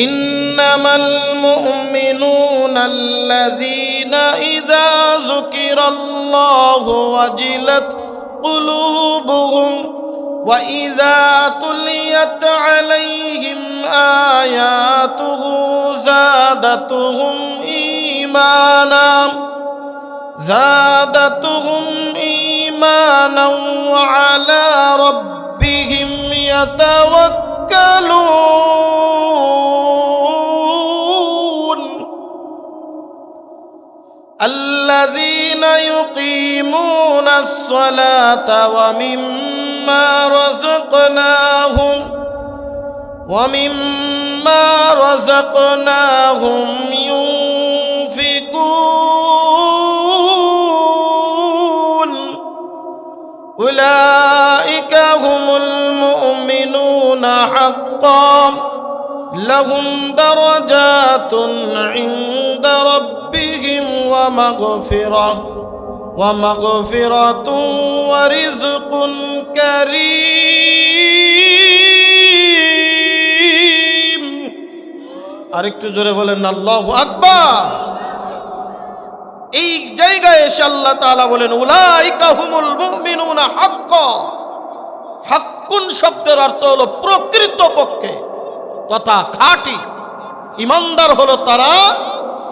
ইন্নামাল মুমিনুনা আল্লাযীনা ইযা যুকিরাল্লাহু ওয়াজিলাত কুলুবুহুম ওয়া ইযা তুলিয়াত আলাইহিম আয়াতুহু যাদাতুহুম ঈমানান ওয়া আলা রাব্বিহিম ইয়াতাওয়াক্কালুন আল্লাযীনা ইউকিমুনাস সালাতা ওয়া মিম্মা রাযাকনাহুম ইউনফিকুন উলাইকা হুমুল মুমিনুনা হাক্কান লাহুম দারাজাতুন ইনদা রাব্বিহিম ওয়া মাগফিরাতুন ওয়া রিজকুন কারীম। আরেকটু জোরে বলেন আল্লাহু আকবার। এই জায়গায় এসে আল্লাহ তাআলা বলেন উলাইকা হুমুল মুমিনুনা হাক্কান। হাক্কুন শব্দের অর্থ হলো প্রকৃতপক্ষে তথা খাঁটি ঈমানদার হলো তারা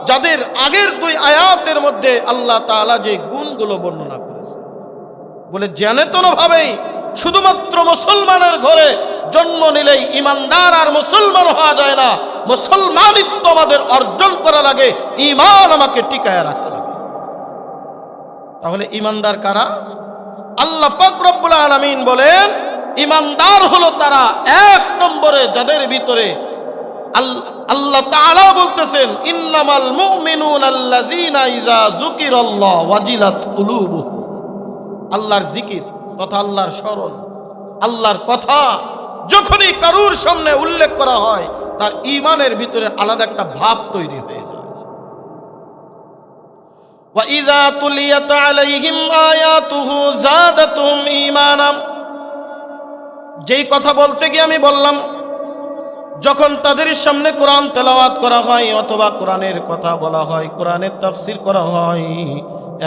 যাদের আগের দুই আয়াতের মধ্যে আল্লাহ তাআলা যে গুণগুলো বর্ণনা করেছে। বলে জেনেতন ভাবেই শুধুমাত্র মুসলমানের ঘরে জন্ম নিলেই ঈমানদার আর মুসলমান হওয়া যায় না। মুসলমানিত্ব আমাদের অর্জন করা লাগে, ঈমান আমাকে টিকায় রাখা লাগে। তাহলে ঈমানদার কারা? আল্লাহ পাক রব্বুল আলামিন বলেন ঈমানদার হলো তারা এক নম্বরে যাদের ভিতরে আল্লাহ তাআলা বলতেছেন ইন্নামাল মুমিনুনা আল্লাযীনা ইযা যুকিরাল্লাহু ওয়াজিলাত কুলুবুহুম। আল্লাহর জিকির তথা আল্লাহর স্মরণ, আল্লাহর কথা যখনই কারুর সামনে উল্লেখ করা হয় তার ঈমানের ভিতরে আলাদা একটা ভাব তৈরি হয়ে যায়। ওয়া ইযা তুলিয়াত আলাইহিম আয়াতুহু যাদাতুহুম ঈমানা। যেই কথা বলতে গিয়ে আমি বললাম যখন তাদের সামনে কোরআন তেলাওয়াত করা হয় অথবা কোরআনের কথা বলা হয়, কোরআনের তাফসীর করা হয়,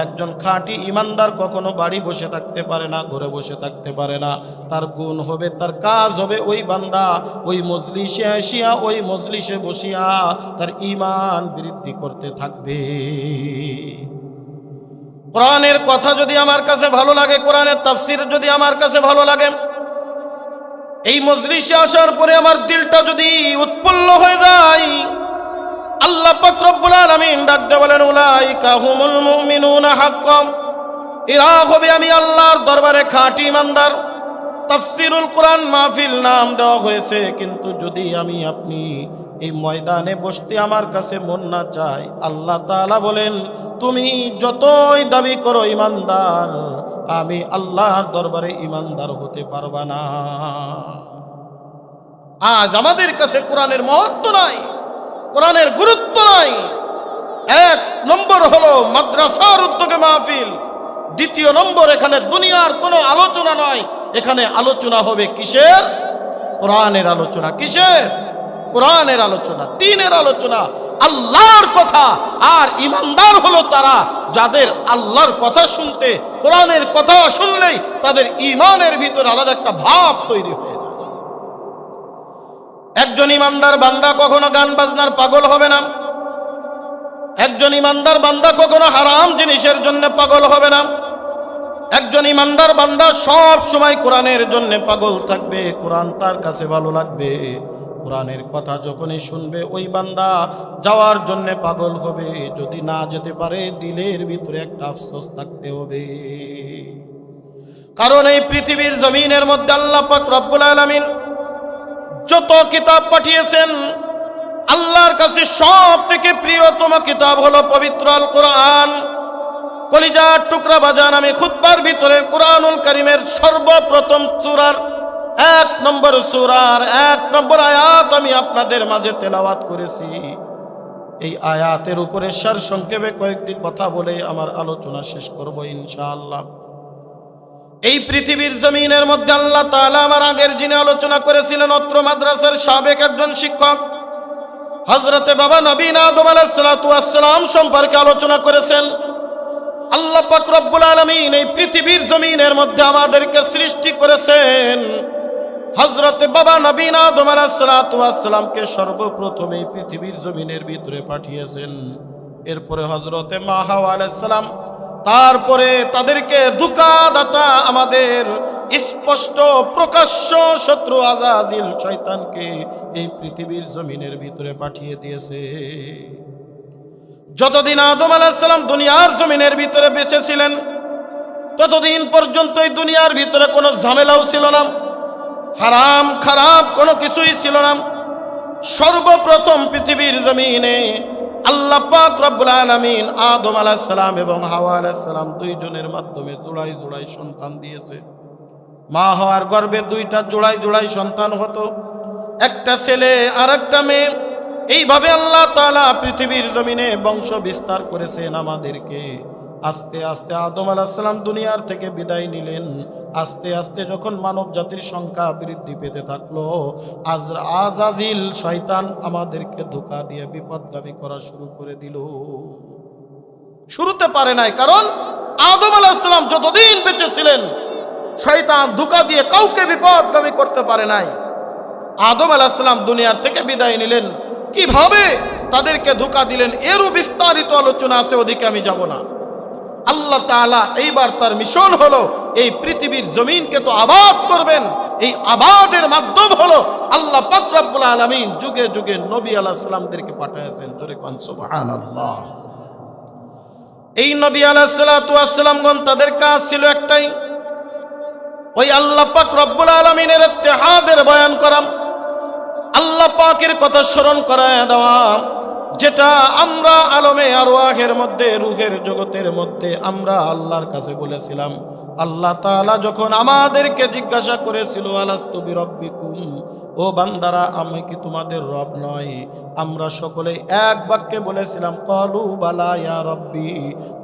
একজন খাঁটি ঈমানদার কখনো বাড়ি বসে থাকতে পারে না, ঘরে বসে থাকতে পারে না। তার গুণ হবে, তার কাজ হবে ওই বান্দা ওই মজলিসে আসিয়া ওই মজলিসে বসিয়া তার ঈমান বৃদ্ধি করতে থাকবে। কোরআনের কথা যদি আমার কাছে ভালো লাগে, কোরআনের তাফসীর যদি আমার কাছে ভালো লাগে, এই মজলিসে আসার পরে আমার দিলটা যদি উৎফুল্ল হয়ে যায়, আল্লাহ পাক রব্বুল আলামিন ডাক দিয়ে বলেন উলাইকা হুমুল মুমিনুনা হাক্কান। এরা হবে আমি আল্লাহর দরবারে খাঁটি ঈমানদার। তাফসীরুল কোরআন মাহফিল নাম দেওয়া হয়েছে, কিন্তু যদি আমি আপনি এই ময়দানে বসতে আমার কাছে মন না চায়, আল্লাহ তাআলা বলেন তুমি যতই দাবি করো ঈমানদার, আমি আল্লাহর দরবারে ঈমানদার হতে পারবা না। আজ আমাদের কাছে কোরআনের মহত্ব নাই, কোরআনের গুরুত্ব নাই। এক নম্বর হলো মাদ্রাসার উদ্যোগে মাহফিল, দ্বিতীয় নম্বর এখানে দুনিয়ার কোনো আলোচনা নয়, এখানে আলোচনা হবে কিসের? কোরআনের আলোচনা। কিসের? কোরআনের আলোচনা, দ্বীনের আলোচনা, আল্লাহর কথা। আর ঈমানদার হলো তারা যাদের আল্লাহর কথা শুনতে, কোরআনের কথা শুনলেই তাদের ঈমানের ভিতরে আলাদা একটা ভাব তৈরি হয়ে যায়। একজন ঈমানদার বান্দা কখনো গান বাজনার পাগল হবে না। একজন ঈমানদার বান্দা কখনো হারাম জিনিসের জন্য পাগল হবে না। একজন ঈমানদার বান্দা সব সময় কোরআনের জন্য পাগল থাকবে, কোরআন তার কাছে ভালো লাগবে। কোরআনের কথা যখনই শুনবে ওই বান্দা যাওয়ার জন্য পাগল হবে। যদি না যেতে পারে দিলের ভিতরে একটা আফসোস থাকতে হবে। কারণ এই পৃথিবীর জমিনের মধ্যে আল্লাহ পাক রব্বুল আলামিন যত কিতাব পাঠিয়েছেন, আল্লাহর কাছে সব থেকে প্রিয়তম কিতাব হলো পবিত্র আল কোরআন। কলিজার টুকরা বাজান, আমি খুতবার ভিতরে কোরআনুল কারীমের সর্বপ্রথম সূরার 1 নম্বর সূরার 1 নম্বর আয়াত আমি আপনাদের মাঝে তেলাওয়াত করেছি। এই আয়াতের উপরে সারসংক্ষেপে কয়েকটি কথা বলে আমার আলোচনা শেষ করব ইনশাআল্লাহ। এই পৃথিবীর জমিনের মধ্যে আল্লাহ তাআলা আমার আগের যিনি আলোচনা করেছিলেন অত্র মাদ্রাসার সাবেক একজন শিক্ষক হযরতে বাবা নবী আদম আলাইহিস সালাতু ওয়াস সালাম সম্পর্কে আলোচনা করেছেন। আল্লাহ পাক রব্বুল আলামিন এই পৃথিবীর জমিনের মধ্যে আমাদেরকে সৃষ্টি করেছেন। হযরতে বাবা নবী আদম আলাইহিস সালাতু ওয়াস সালামকে সর্বপ্রথম এই পৃথিবীর জমিনের ভিতরে পাঠিয়েছেন। এরপরে হযরতে মা হাওয়া আলাইহিস সালাম, তারপরে তাদেরকে ধোঁকাদাতা আমাদের স্পষ্ট প্রকাশ্য শত্রু আজাজিল শয়তানকে এই পৃথিবীর জমিনের ভিতরে পাঠিয়ে দিয়েছে। যতদিন আদম আলাইহিস সালাম দুনিয়ার জমিনের ভিতরে বেঁচে ছিলেন, ততদিন পর্যন্ত এই দুনিয়ার ভিতরে কোনো ঝামেলাও ছিল না, হারাম খারাপ কোনো কিছুই ছিল না। সর্বপ্রথম পৃথিবীর জমিনে আল্লাহ পাক রব্বুল আলামিন আদম আলাইহিস সালাম এবং হাওয়া আলাইহিস সালাম দুইজনের মাধ্যমে জোড়ায় জোড়ায় সন্তান দিয়েছে। মা হওয়ার গর্ভে দুইটা জোড়ায় জোড়ায় সন্তান হতো, একটা ছেলে আর একটা মেয়ে। এইভাবে আল্লাহ তাআলা পৃথিবীর জমিনে বংশ বিস্তার করেছেন আমাদেরকে। আস্তে আস্তে আদম আলাইহিস সালাম দুনিয়ার থেকে বিদায় নিলেন। আস্তে আস্তে যখন মানব জাতির সংখ্যা বৃদ্ধি পেতে থাকলো, আজাজিল শয়তান আমাদেরকে ধোঁকা দিয়ে বিপদগামী করা শুরু করে দিল। শুরুতে পারে নাই, কারণ আদম আলাইহিস সালাম যতদিন বেঁচে ছিলেন শয়তান ধোঁকা দিয়ে কাউকে বিপদগামী করতে পারে নাই। আদম আলাইহিস সালাম দুনিয়ার থেকে বিদায় নিলেন, কিভাবে তাদেরকে ধোঁকা দিলেন এরও বিস্তারিত আলোচনা আছে, ওদিকে আমি যাব না। আল্লাহ তাআলা এইবার তার মিশন হলো এই পৃথিবীর জমিনকে তো আবাদ করবেন। এই আবাদের মাধ্যম হলো আল্লাহ পাক রব্বুল আলামিন যুগে যুগে নবী আলাইহিস সালামদেরকে পাঠিয়েছেন। জোরে কোন সুবহানাল্লাহ। এই নবী আলাইহিস সালাতু ওয়াস সালামগণ তাদের কাজ ছিল একটাই, ওই আল্লাহ পাক রব্বুল আলামিনের ইত্তেহাদের বয়ান করা, আল্লাহ পাকের কথা স্মরণ করায় দেওয়া, যেটা আমরা আলমে আরওয়াহের মধ্যে রূহের জগতের মধ্যে আমরা আল্লাহর কাছে বলেছিলাম। আল্লাহ তাআলা যখন আমাদেরকে জিজ্ঞাসা করেছিল আলাস্তু বিরব্বিকুম, ও বান্দারা আমি কি তোমাদের রব নয়? আমরা সকলেই এক বাক্যে বলেছিলাম ক্বালু বালা ইয়া রব্বি,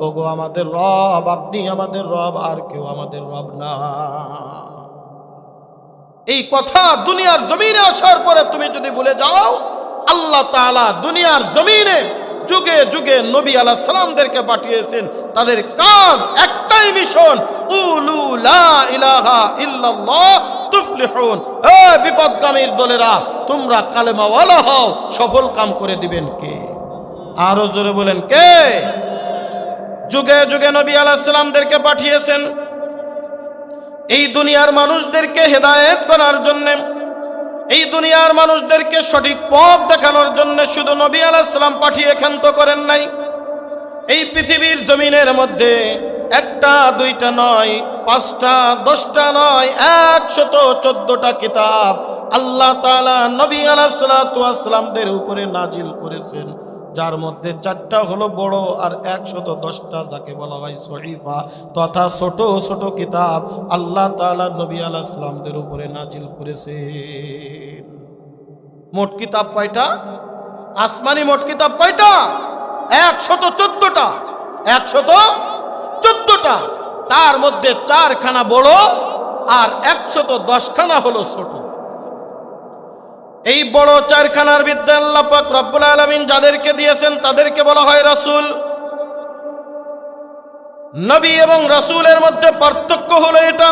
ওগো আমাদের রব, আপনি আমাদের রব, আর কেউ আমাদের রব না। এই কথা দুনিয়ার জমিনে আসার পরে তুমি যদি ভুলে যাও, আল্লাহ তাআলা দুনিয়ার জমিনে যুগে যুগে নবী আলাইহিস সালামদেরকে পাঠিয়েছেন। তাদের কাজ একটাই মিশন, উলু লা ইলাহা ইল্লাল্লাহ তুফলিহুন। এ বিপদগামীর দলেরা, তোমরা কালেমাওয়ালা হও, সফল কাম করে দিবেন কে? আরো জোরে বলেন কে? যুগে যুগে নবী আলাইহিস সালামদেরকে পাঠিয়েছেন এই দুনিয়ার মানুষদেরকে হেদায়েত করার জন্য, এই দুনিয়ার মানুষদেরকে সঠিক পথ দেখানোর জন্য। শুধু নবী আলাইহিস সালাম পাঠিয়ে ক্ষান্ত করেন নাই। এই পৃথিবীর জমিনের মধ্যে একটা দুইটা নয়, পাঁচটা দশটা নয়, 114টা কিতাব আল্লাহ তাআলা নবী আলাইহিস সালাতু ওয়াস সালামদের উপরে নাজিল করেছেন, যার মধ্যে 4টা হলো বড় আর 110টা যাকে বলা হয় সহিফা তথা ছোট ছোট কিতাব আল্লাহ তাআলা নবী আলাইহিস সালামদের উপরে নাজিল করেছেন। মোট কিতাব কয়টা? আসমানি মোট কিতাব কয়টা? 114টা। 114টা। তার মধ্যে 4খানা বড় আর 110খানা হলো ছোট। এই বড় 4খানার বিদ্যা আল্লাহ পাক রব্বুল আলামিন যাদেরকে দিয়েছেন তাদেরকে বলা হয় রাসূল। নবী এবং রাসূলের মধ্যে পার্থক্য হলো এটা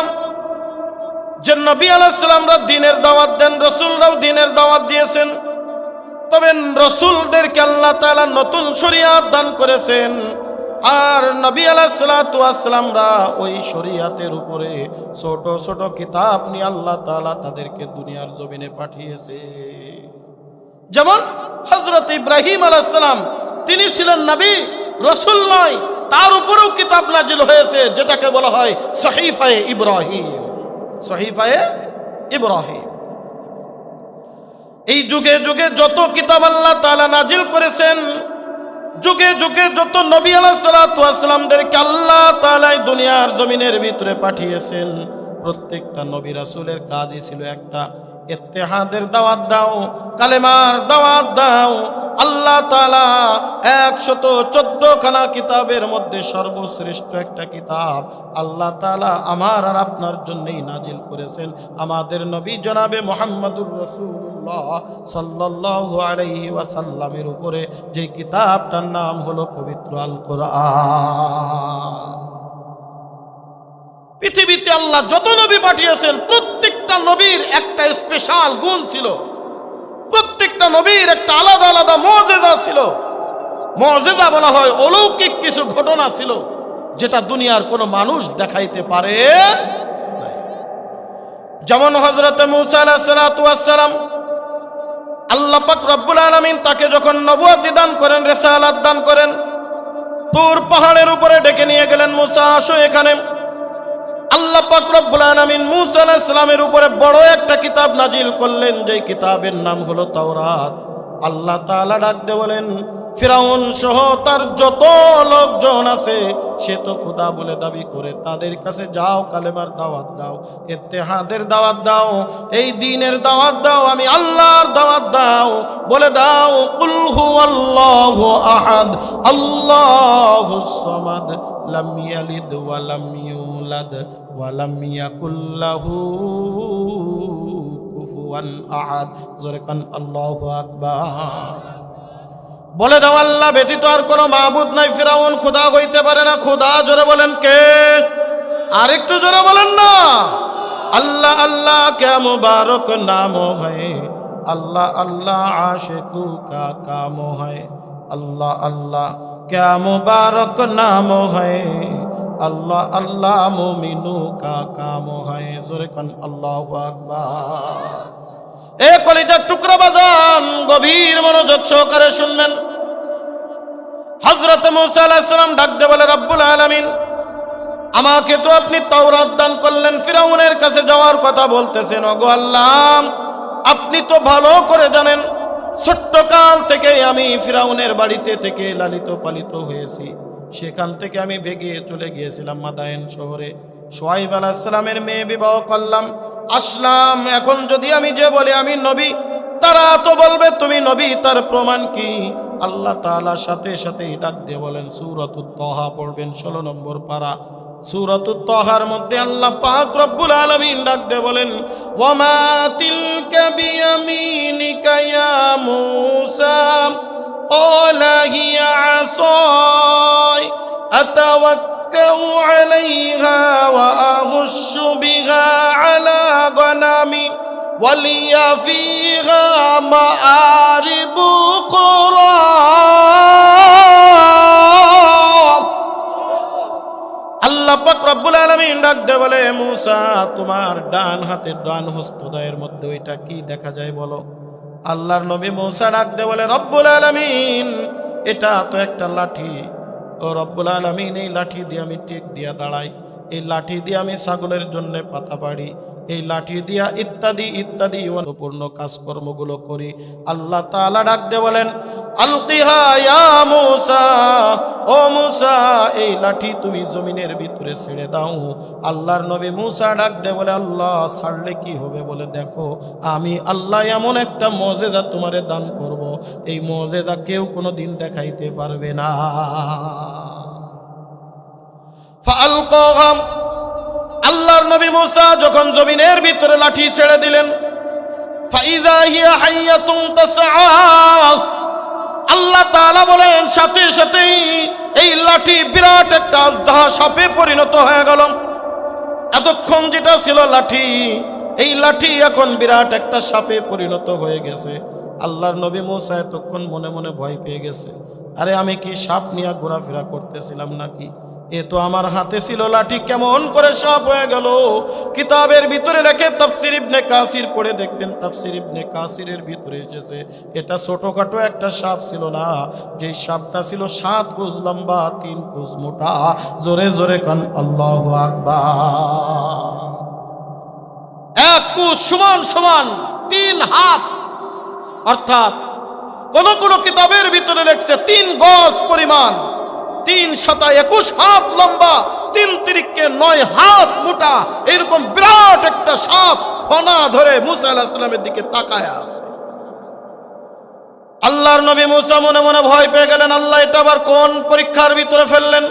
যে নবী আলাইহিস সালামরা দ্বীনের দাওয়াত দেন, রাসূলরাও দ্বীনের দাওয়াত দিয়েছেন। তবে রাসূলদেরকে আল্লাহ তাআলা নতুন শরীয়ত দান করেছেন, আর নবী আলাইহিস সালাতু ওয়াস সালামরা ওই শরীয়তের উপরে ছোট ছোট কিতাব নিয়ে আল্লাহ তাআলা তাদেরকে দুনিয়ার জমিনে পাঠিয়েছে। যেমন হযরত ইব্রাহিম আলাইহিস সালাম, তিনি ছিলেন নবী, রাসূল নয়, তার উপরেও কিতাব নাজিল হয়েছে যেটাকে বলা হয় সহিফায়ে ইব্রাহিম। সহিফায়ে ইব্রাহিম। এই যুগে যুগে যত কিতাব আল্লাহ তাআলা নাজিল করেছেন, যুগে যুগে যত নবী আলাইহিস সালাতু ওয়াস সালামদেরকে আল্লাহ তাআলা দুনিয়ার জমিনের ভিতরে পাঠিয়েছেন, প্রত্যেকটা নবী রাসূলের কাজই ছিল একটা, ইত্তেহাদের দাওয়াত দাও, কালেমার দাওয়াত দাও, আল্লাহ তাআলা 114 খানা কিতাবের মধ্যে সর্বশ্রেষ্ঠ একটা কিতাব আল্লাহ তাআলা আমার আর আপনার জন্যই নাজিল করেছেন, আমাদের নবী জনাবে মুহাম্মদুর রাসূলুল্লাহ সাল্লাল্লাহু আলাইহি ওয়াসাল্লামের উপরে, যে কিতাবটার নাম হলো পবিত্র আল কোরআন। পৃথিবীতে আল্লাহ যত নবী পাঠিয়েছেন প্রত্যেকটা নবীর একটা স্পেশাল গুণ ছিল, প্রত্যেকটা নবীর একটা আলাদা আলাদা মুজিজা ছিল। মুজিজা বলা হয় অলৌকিক কিছু ঘটনা ছিল যেটা দুনিয়ার কোনো মানুষ দেখাইতে পারে নাই। যেমন হযরত মূসা আলাইহিস সালাতু ওয়াস সালাম, আল্লাহ পাক রব্বুল আলামিন তাকে যখন নবুয়ত দান করেন, রিসালাত দান করেন, তুর পাহাড়ের উপরে ডেকে নিয়ে গেলেন, মূসা আসো এখানে। আল্লাহ পাক রব্বুল আলামিন মূসা আলাইহিস সালামের উপরে বড় একটা কিতাব নাজিল করলেন, যেই কিতাবের নাম হলো তাওরাত। আল্লাহ তাআলা ডাক দিয়ে বলেন, ফিরাউন সহ তার যত লোকজন আছে সে তো খোদা বলে দাবি করে, তাদের কাছে যাও, কালেমার দাওয়াত দাও, ইত্তেহাদের দাওয়াত দাও, এই দ্বীনের দাওয়াত দাও, আমি আল্লাহর দাওয়াত দাও, বলে দাও কুল হুয়াল্লাহু আহাদ আল্লাহুস সামাদ লাম ইয়ালিদ ওয়া লাম ইউলাদ ওয়া লাম ইয়াকুল লাহু কুফুয়ান আহাদ। জোরে কান আল্লাহু আকবার। বলে দাও আল্লাহ ব্যতীত আর কোনো মাবুদ নাই। ফিরাউন খোদা হইতে পারে না। খোদা জোরে বলেন কে? আর একটু জোরে বলেন না। আল্লাহ আল্লাহ কে মুবারক নাম হয়, আল্লাহ আল্লাহ আশিকু কা কাম হয়, আল্লাহ আল্লাহ কে মুবারক নাম হয়, আল্লাহ আল্লাহ মুমিনু কা কাম হয়। জোরে কান আল্লাহু আকবার। এ কলিজার টুকরা বাজান, গভীর মনোযোগ সহকারে শুনবেন। হযরত মূসা আলাইহিস সালাম ডাক দিয়ে বলে, রব্বুল আলামিন আমাকে তো আপনি তাওরাত দান করলেন, ফিরাউনের কাছে যাওয়ার কথা বলতেছেন। ওগো আল্লাহ, আপনি তো ভালো করে জানেন ছোট্ট কাল থেকে আমি ফিরাউনের বাড়িতে থেকে লালিত পালিত হয়েছি। সেখান থেকে আমি ভেগে চলে গিয়েছিলাম মাদায়েন শহরে, শুআয়ব আলাইহিস সালামের মেয়ে বিবাহ করলাম, আসলাম। এখন যদি আমি যে বলি আমি নবী, তারা তো বলবে তুমি নবী, তার প্রমাণ কি? আল্লাহ তাআলা সাথে সাথেই ডাক দিয়ে বলেন, সূরাতুত তাহা পড়বেন, 16 নম্বর পারা। সূরাতুত তাহার মধ্যে আল্লাহ পাক রব্বুল আলামিন ডাক দিয়ে বলেন, ওয়ামা তিলকা বিয়ামিনিকা ইয়া মূসা ক্বালা হিয়া আসাই আতাওয়াক্কাউ আলাইহা ওয়া আহুশু বিহা আলা গনামি ওয়ালিয়া ফিহা মাআরিবু উখরা। আল্লাহ পাক রব্বুল আলামিন ডাক দিয়ে বলে, মূসা তোমার ডান হাতের ডান হস্তদয়ের মধ্যে ওইটা কি দেখা যায় বলো? আল্লাহর নবী মূসা ডাক দিয়ে বলে, রব্বুল আলামিন এটা তো একটা লাঠি। ও রব্বুল আলামিন, এই লাঠি দিয়ে আমি টেক দিয়া দাঁড়াই, এই লাঠি দিয়ে আমি ছাগলের জন্য পাতা পাড়ি, এই লাঠি দিয়া ইত্যাদি ইত্যাদি অপূর্ণ কাজকর্মগুলো করি। আল্লাহ তাআলা ডাক দিয়ে বলেন, আলকিহা ইয়া মূসা, ও মূসা এই লাঠি তুমি জমিনের ভিতরে ছেড়ে দাও। আল্লাহর নবী মূসা ডাক দিয়ে বলে, আল্লাহ ছাড়লে কি হবে? বলে দেখো, আমি আল্লাহ এমন একটা মুজিজা তোমারে দান করব, এই মুজিজা কেউ কোনোদিন দেখাইতে পারবে না। ফাআলকাহা, আল্লাহর নবী মূসা যখন জমিনের ভিতরে লাঠি ছেড়ে দিলেন, ফাইযা হিয়া হাইয়াতুন তাসআ, আল্লাহ তাআলা বলেন সাথে সাথেই এই লাঠি বিরাট একটা আজদাহা সাপে পরিণত হয়ে গেল। এতক্ষণ যেটা ছিল লাঠি, এই লাঠি এখন বিরাট একটা সাপে পরিণত হয়ে গেছে। আল্লাহর নবী মূসা এতক্ষণ মনে মনে ভয় পেয়ে গেছে, আরে আমি কি সাপ নিয়ে ঘোরাফেরা করতেছিলাম নাকি? এ তো আমার হাতে ছিল লাঠি, কেমন করে সাপ হয়ে গেল? কিতাবের ভিতরে লেখে, তাফসীর ইবনে কাসির পড়ে দেখবেন, তাফসীর ইবনে কাসিরের ভিতরে এসেছে এটা ছোটখাটো একটা সাপ ছিল না, যেই সাপটা ছিল 7 গজ লম্বা, 3 গজ মোটা। জোরে জোরে কান আল্লাহু আকবার। 1 গজ সমান সমান 3 হাত, অর্থাৎ কোন কোন কিতাবের ভিতরে লেখছে 3 গজ পরিমাণ, 3 × 21 হাত লম্বা, 3 তিরিকে 9 হাত মোটা, এরকম বিরাট একটা সাপ ফনা ধরে মূসা আলাইহিস সালামের দিকে তাকায় আছে। আল্লাহর নবী মুসা মনে মনে ভয় পেয়ে গেলেন, আল্লাহ এটা আবার কোন পরীক্ষার ভিতরে ফেললেন।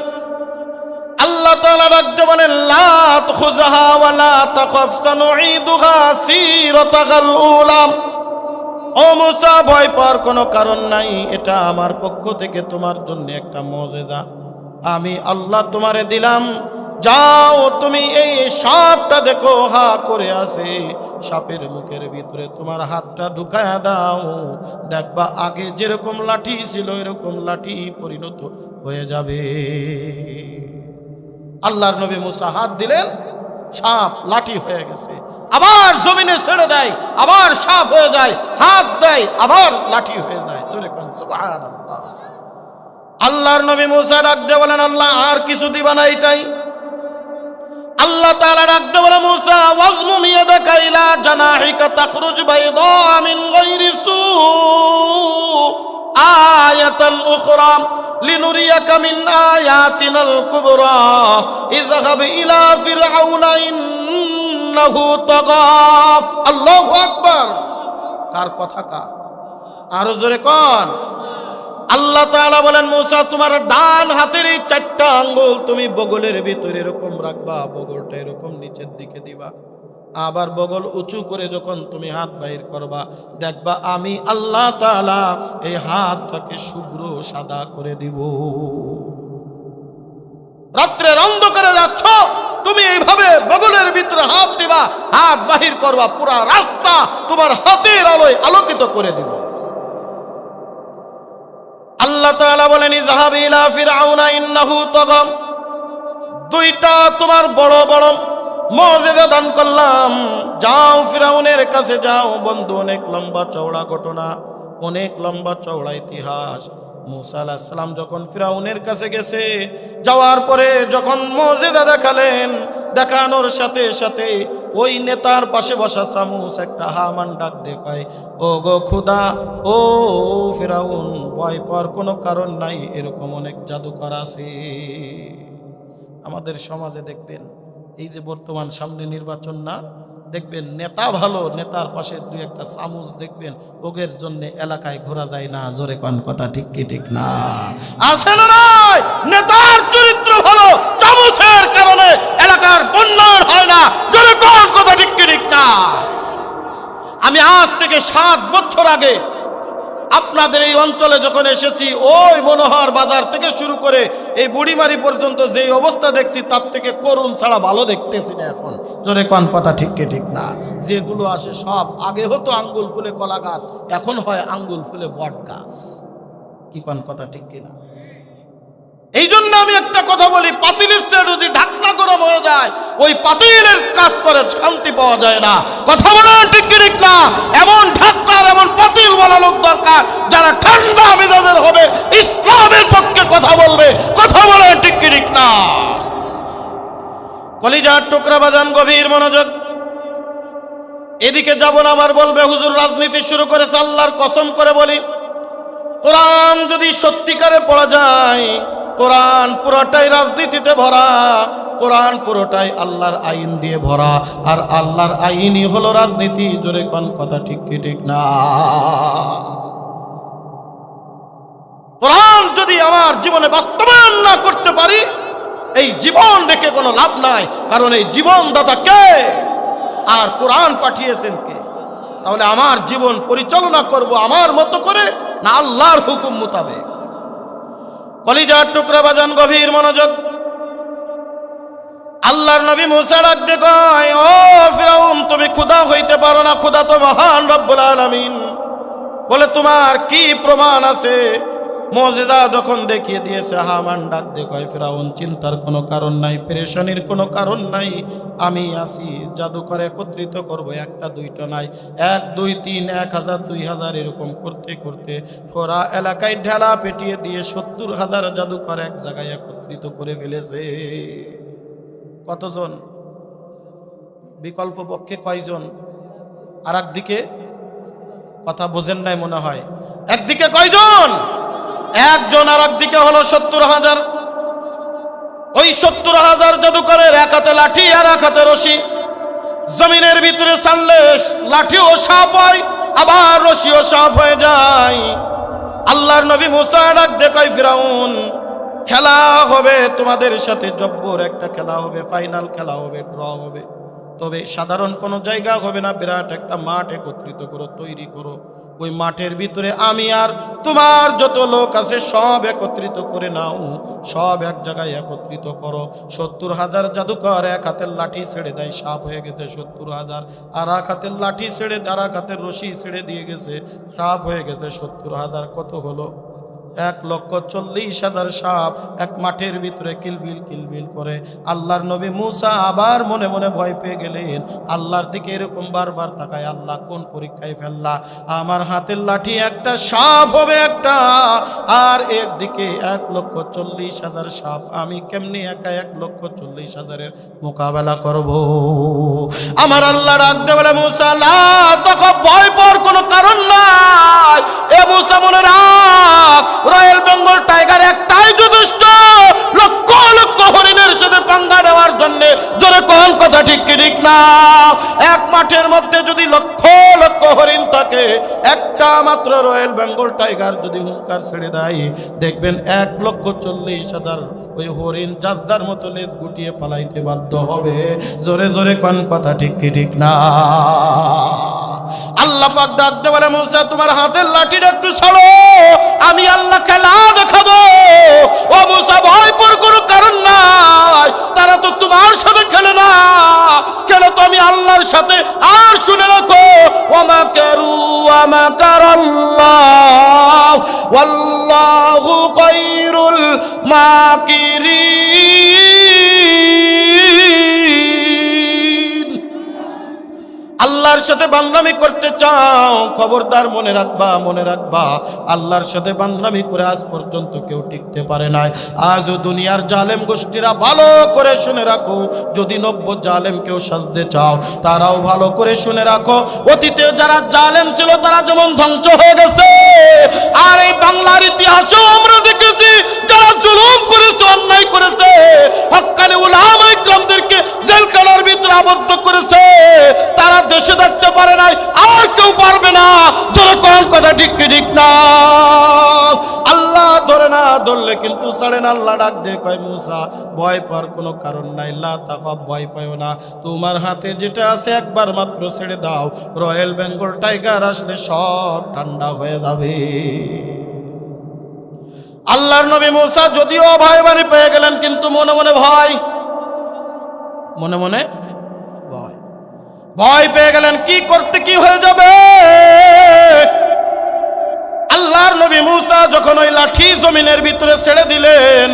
আল্লাহ তাআলা রাখতে বলেন, লা তুখযাহা ওয়া লা তাখাফ সানুঈদুহা সিরাতাকাল উলা। ও মুসা, ভয় পাওয়ার কোনো কারণ নাই, এটা আমার পক্ষ থেকে তোমার জন্য একটা মুজিজা আমি আল্লাহ তোমারে দিলাম। যাও তুমি এই সাপটা দেখো হা করে আছে, সাপের মুখের ভিতরে তোমার হাতটা ঢুকায়া দাও, দেখবা আগে যেরকম লাঠি ছিল এরকম লাঠি পরিণত হয়ে যাবে। আল্লাহর নবী মুসা হাত দিলেন, সাপ লাঠি হয়ে গেছে। আবার জমিনে ছেড়ে দেয়, আবার সাপ হয়ে যায়, হাত দেয়, আবার লাঠি হয়ে যায়। জোরে কোন সুবহানাল্লাহ। আল্লাহর নবী মুসা ডাক দিয়ে বলেন, আল্লাহ আর কিছু দিবা না এটাই? আল্লাহ তাআলা ডাক দিয়ে বলেন, মুসা ওয়াজমুম ইয়াদাকা ইলা জানাহিকা তাখরুজ বাইদা মিন গায়রি সু আয়াতান উখরা লিনুরিয়াকা মিন আয়াতিনাল কুবরা ইযহাব ইলা ফিরআউনা ইন্নাহু তাগা। আল্লাহু আকবার। কার কথা কার? আরো জোরে কোন। আল্লাহ তাআলা বলেন, মুসা তোমার ডান হাতের এই 4টা আঙ্গুল তুমি বগলের ভিতরে এরকম রাখবা, বগলটা এরকম নিচের দিকে দিবা, আবার বগল উঁচু করে যখন তুমি হাত বাইর করবা, দেখবা আমি আল্লাহ তাআলা এই হাতটাকে শুভ্র সাদা করে দিব। রাত্রের অন্ধকারে যাচ্ছ, তুমি এইভাবে বগলের ভিতরে হাত দিবা, হাত বাহির করবা, পুরা রাস্তা তোমার হাতের আলোয় আলোকিত করে দিব। আল্লাহ তাআলা বলেন, ইযহাব ইলা ফিরআউনা ইন্নাহু তাগা। 2টা তোমার বড় বড় মুজিজা দান করলাম, যাও ফিরআউনের কাছে যাও। বন্ধু, অনেক লম্বা চওড়া ঘটনা, অনেক লম্বা চওড়া ইতিহাস। মুসা আলাইহিস সালাম যখন ফিরআউনের কাছে গেছে, যাওয়ার পরে যখন মুজিজা দেখালেন, দেখানোর সাথে সাথে ওই নেতার পাশে বসা চামচ একটা হামান ডাক দেখায়, ও গো খুদা, ও ফিরআউন, ভয় পাওয়ার কোনো কারণ নাই, এরকম অনেক জাদুকর আছে। আমাদের সমাজে দেখবেন, এই যে বর্তমান সামনে নির্বাচন না, দেখবেন নেতা ভালো, নেতার পাশে 2-1টা চামচ দেখবেন, ওগের জন্য এলাকায় ঘোরা যায় না। জোরে কোন কথা ঠিক কি ঠিক না? আছে না নাই? নেতার চরিত্র ভালো, চামচের কারণে এলাকার উন্নয়ন হয় না। জোরে কোন কথা ঠিক কি ঠিক না? আমি আজ থেকে 7 বছর আগে আপনাদের এই অঞ্চলে যখন এসেছি, ওই মনোহর বাজার থেকে শুরু করে এই বুড়িমারি পর্যন্ত যে অবস্থা দেখছি, তার থেকে করুণ ছাড়া ভালো দেখতেছি না এখন। জোরে কোন কথা ঠিক কি ঠিক না? যেগুলো আসে সব, আগে হতো আঙ্গুল ফুলে কলা গাছ, এখন হয় আঙ্গুল ফুলে বট গাছ। কি কোন কথা ঠিক কিনা? এই জন্য আমি একটা কথা বলি, পাতিলের চেয়ে যদি ঢাকনা গরম হয়ে যায়, ওই পাতিলের কাজ করে শান্তি পাওয়া যায় না। কথা বলেন ঠিক কি ঠিক না? এমন ঢাকনার, এমন পাতিল বলা লোক দরকার যারা ঠান্ডা মেজাজের হবে, ইসলামের পক্ষে কথা বলবে। কথা বলেন ঠিক কি ঠিক না? কলিজার টুকরা বাজান, গভীর মনোযোগ। এদিকে যাব না, আবার বলবে হুজুর রাজনীতি শুরু করেছে। আল্লাহর কসম করে বলি, কোরআন যদি সত্যিকারে পড়া যায়, কোরআন পুরোটাই রাজনীতিতে ভরা, কোরআন পুরোটাই আল্লাহর আইন দিয়ে ভরা, আর আল্লাহর আইনই হলো রাজনীতি। জোরে কোন কথা ঠিক কি ঠিক না? কোরআন যদি আমার জীবনে বাস্তবায়ন না করতে পারি, এই জীবন রেখে কোনো লাভ নাই। কারণ এই জীবনদাতা কে, আর কোরআন পাঠিয়েছেন কে? তাহলে আমার জীবন পরিচালনা করব আমার মতো করে, না আল্লাহর হুকুম মোতাবেক? কলিজার টুকরা বাজান, গভীর মনোযোগ। আল্লাহর নবী মুসা ডাক দিয়ে কয়, ও ফিরআউন, তুমি খোদা হইতে পারো না, খোদা তো মহান রব্বুল আলামিন। বলে, তোমার কি প্রমাণ আছে? মুজিজা যখন দেখিয়ে দিয়েছে, হামান ডাক দিয়ে কয়, ফিরআউন, চিন্তার কোনো কারণ নাই, পেরেশানির কোনো কারণ নাই, আমি আছি। জাদুকর একত্রিত করব, 1টা 2টা নাই, 1 2 3 1000 2000 এরকম করতে করতে পুরা এলাকায় ঢেলা পেটিয়ে দিয়ে 70,000 জাদুকর এক জায়গায় একত্রিত করে ফেলেছে। কতজন? বিকল্প পক্ষে কয়জন? আর একদিকে কথা বোঝেন নাই মনে হয়। একদিকে কয়জন? একজন, আর একদিকে হলো 70,000। ওই 70,000 জাদুকরের এক হাতে লাঠি আর এক হাতে রশি। জমিনের ভিতরে ছাড়লে লাঠিও সাপ হয়, আবার রশিও সাপ হয়ে যায়। আল্লাহর নবী মুসা ডাক দিয়ে কয় ফিরাউন, খেলা হবে তোমাদের সাথে, জব্বর একটা খেলা হবে, ফাইনাল খেলা হবে, ড্র হবে, তবে সাধারণ কোনো জায়গা হবে না, বিরাট একটা মাঠ একত্রিত করো, তৈরি করো। ওই মাঠের ভিতরে আমি আর তোমার যত লোক আছে সব একত্রিত করে নাও, সব এক জায়গায় একত্রিত করো। 70,000 জাদুকর এক হাতের লাঠি ছেড়ে দেয়, সাপ হয়ে গেছে 70,000। আর এক হাতের লাঠি ছেড়ে, আর এক হাতের রশি ছেড়ে দিয়ে গেছে, সাপ হয়ে গেছে 70,000। কত হলো? 1,40,000 সাপ এক মাঠের ভিতরে কিলবিল কিলবিল করে। আল্লাহর নবী মুসা আবার মনে মনে ভয় পেয়ে গেলেন, আল্লাহর দিকে এরকম বারবার তাকায়, আল্লাহ কোন পরীক্ষায় ফেললা? আমার হাতের লাঠি একটা, সাপ হবে একটা, আর একদিকে 1,40,000 সাপ, আমি কেমনি একা 1,40,000-এর মোকাবেলা করব? আমার আল্লাহ ডাকতে বলে, মুসা লা তাকাব, ভয় পাওয়ার কোনো কারণ নাই। এ মুসা মনে রাখ, রয়্যাল বেঙ্গল টাইগার একটাই যথেষ্ট লক্ষ লক্ষ হরিণের সাথে পাঙ্গা নেওয়ার জন্য। জোরে কোন কথা ঠিক কি ঠিক না? এক মাঠের মধ্যে যদি লক্ষ লক্ষ হরিণ থাকে, একটা মাত্র রয়্যাল বেঙ্গল টাইগার যদি হুঙ্কার ছেড়ে দেয়, দেখবেন 1,40,000 ওই হরিণ যার মতো লেজ গুটিয়ে পালাইতে বাধ্য হবে। জোরে জোরে কোন কথা ঠিক কি ঠিক না? আল্লাহ পাক ডাকতে বলে, মুসা তোমার হাতের লাঠিটা একটু ছাড়ো, আমি আল্লাহ খেলা দেখাবো। ও মুসা, ভয় পাওয়ার কোনো কারণ নাই, তারা তো তোমার সাথে খেলে না, খেলে তো আমি আল্লাহর সাথে। আর শুনে রাখো, ওয়া কারু ওয়া মাকারাল্লাহ ওয়াল্লাহু খায়রুল মাকিরিন। আল্লাহর সাথে বান্দামি করতে চাও, খবরদার মনে রাখবা, মনে রাখবা, আল্লাহর সাথে বান্দামি করে আজ পর্যন্ত কেউ টিকতে পারে নাই। আজও দুনিয়ার জালেম গোষ্ঠীরা, ভালো করে শুনে রাখো, যদি নব্য জালেম কেউ সাজতে চাও, তারাও ভালো করে শুনে রাখো, অতীতে যারা জালেম ছিল তারা যেমন ধ্বংস হয়ে গেছে, আর এই বাংলার ইতিহাসেও আমরা দেখেছি যারা জুলুম করেছে, অন্যায় করেছে, হক্কানি উলামা ইকরামদেরকে জেলখানার ভিতরে আবদ্ধ করেছে, তারা দেশে থাকতে পারে নাই, আর কেউ পারবে না। জোরে কোন কথা ঠিক কি ঠিক না? আল্লাহ ধরে না, ধরলে কিন্তু ছাড়ে না। আল্লাহ ডাক দিয়ে কয়, মুসা ভয় পাওয়ার কোনো কারণ নাই, লা তাকাব, ভয় পাও না, তোমার হাতে যেটা আছে একবার মাত্র ছেড়ে দাও, রয়্যাল বেঙ্গল টাইগার আসলে সব ঠান্ডা হয়ে যাবে। আল্লাহর নবী মুসা যদিও ভয় বাণী পেয়ে গেলেন, কিন্তু মনে মনে ভয়, মনে মনে ভয়, ভয় পেয়ে গেলেন, কি করতে কি হয়ে যাবে। আল্লাহর নবী মুসা যখন ওই লাঠি জমিনের ভিতরে ছেড়ে দিলেন,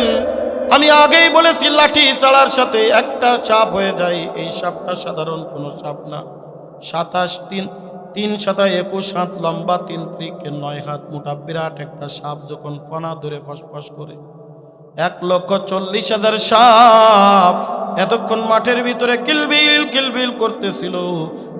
আমি আগেই বলেছি লাঠি ছাড়ার সাথে একটা সাপ হয়ে যায়। এই সাপটা সাধারণ কোনো সাপ না, 3 7 21 হাত লম্বা, 3 × 9 হাত মোটা, বিরাট একটা সাপ যখন ফনা ধরে ফসফস করে, 1,40,000 সাপ এতক্ষণ মাঠের ভিতরে কিলবিল কিলবিল করতেছিল,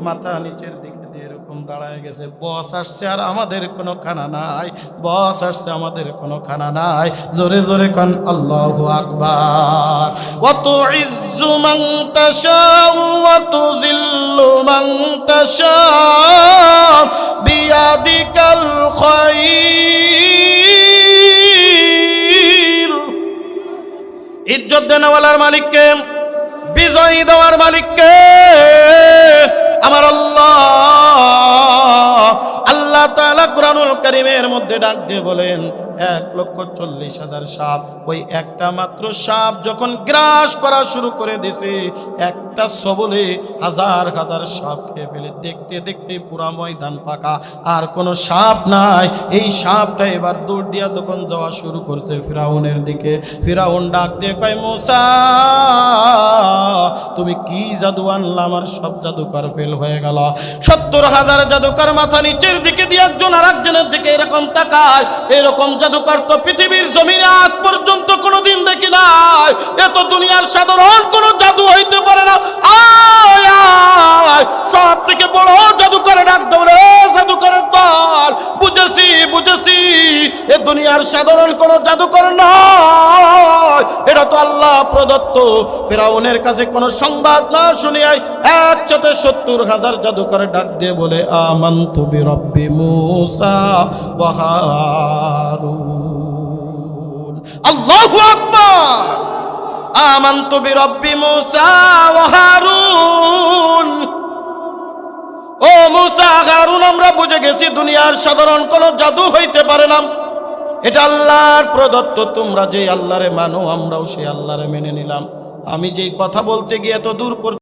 মাথা নিচের দিকে দিয়ে এরকম দাঁড়ায় গেছে। বস আসছে আর আমাদের কোনো খানা নাই, বস আসছে আমাদের কোনো খানা নাই। জোরে জোরে কান আল্লাহু আকবার। ওয়া তুইজ্জু মান তাশাউ ওয়া তুযিল্লু মান তাশাউ বিয়াদিকাল খায়র। ইজ্জত দেওয়ালার মালিককে, বিজয়ী দেওয়ার মালিককে আমার আল্লাহ। আল্লাহ তাআলা কুরআনুল কারীমের মধ্যে ডাক দিয়ে বলেন, 1,40,000 সাপ, ওই একটা মাত্র সাপ যখন গ্রাস করা শুরু করে দিছে, একটা সবলে হাজার হাজার সাপ খেয়ে ফেলে। দেখতে দেখতে পুরা ময়দান ফাঁকা, আর কোনো সাপ নাই। এই সাপটা এবার দৌড় দিয়া যখন যাওয়া শুরু করছে ফিরাউনের দিকে, ফিরাউন ডাক দিয়ে কয়, মুসা তুমি কি জাদু আনলা? আমার সব জাদুকর ফেল হয়ে গেল। 70,000 জাদুকর মাথা নিচের দিকে দিয়ে একজন আর একজনের দিকে এরকম তাকায়। এরকম জাদুকর তো পৃথিবীর জমিনে আজ পর্যন্ত কোনোদিন দেখি নাই। এত দুনিয়ার সাধারণ কোনো জাদু হইতে পারে না। আয় আয়, সব থেকে বড় জাদুকরে ডাক দেবে, জাদুকরের দল। বুঝেছি বুঝেছি, এ দুনিয়ার সাধারণ কোনো জাদুকর নয়, এটা তো আল্লাহ প্রদত্ত। ফিরাউনের কাছে কোনো সংবাদ না শুনিয়াই একসাথে 70,000 জাদুকর ডাক দিয়ে বলে, আমানতু বিরব্বি মুসা ওয়া হারুন। আল্লাহু আকবার। আমানতু বিরব্বি মূসা ওয়া হারুন। ও মূসা হারুন, আমরা বুঝে গেছি দুনিয়ার সাধারণ কোনো জাদু হইতে পারে না, এটা আল্লাহর প্রদত্ত। তোমরা যে আল্লাহরে মানো, আমরাও সেই আল্লাহরে মেনে নিলাম। আমি যেই কথা বলতে গিয়ে এত দূর